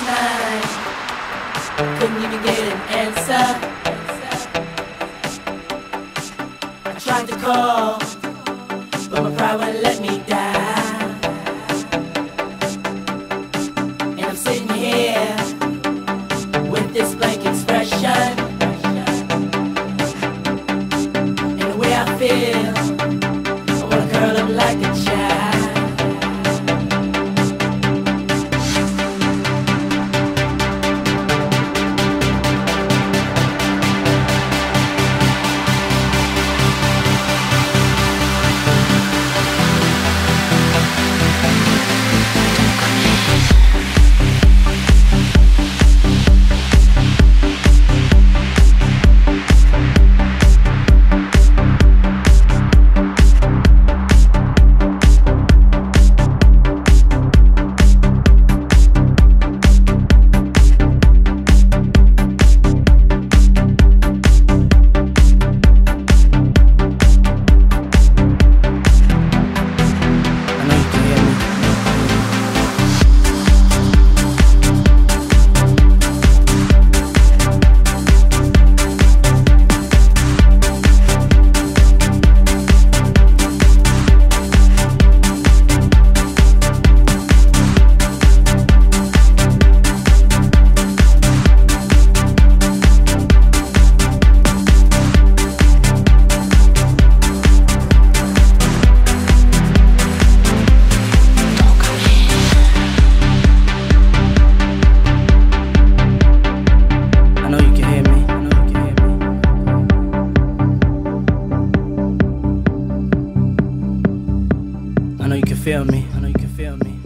night. Couldn't even get an answer. I tried to call, but my pride wouldn't let me down. And I'm sitting here with this blank expression. And the way I feel, I wanna curl up like a child. Feel me. I know you can feel me.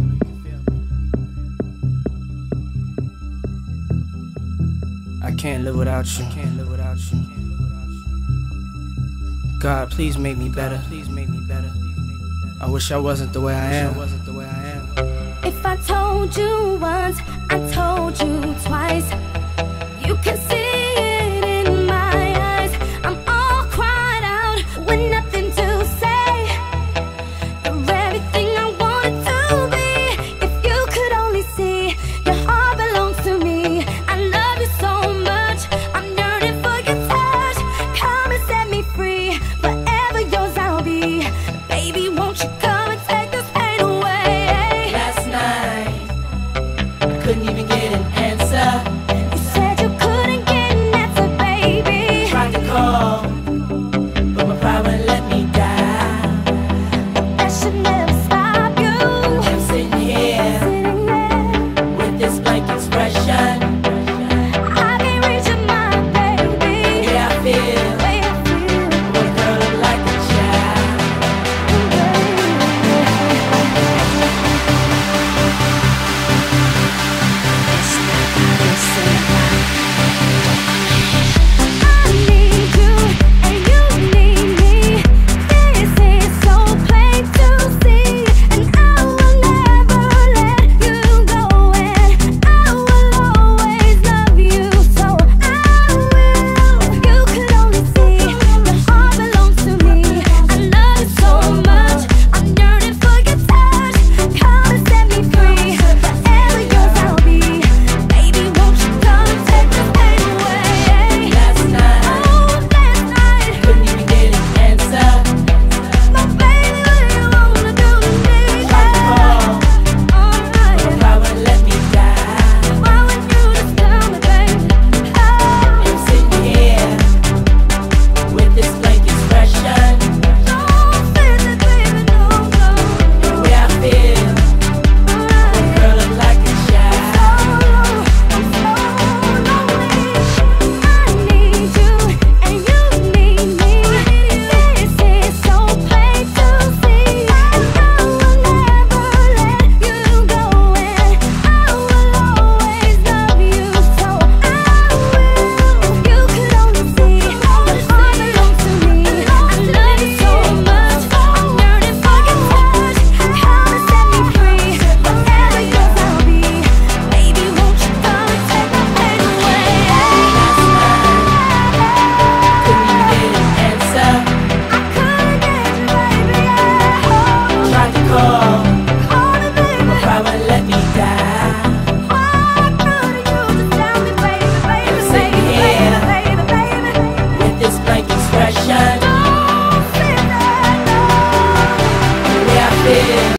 I can't live without you. I can't live without you. God, please make me better. Please make me better. I wish I wasn't the way I am. If I told you once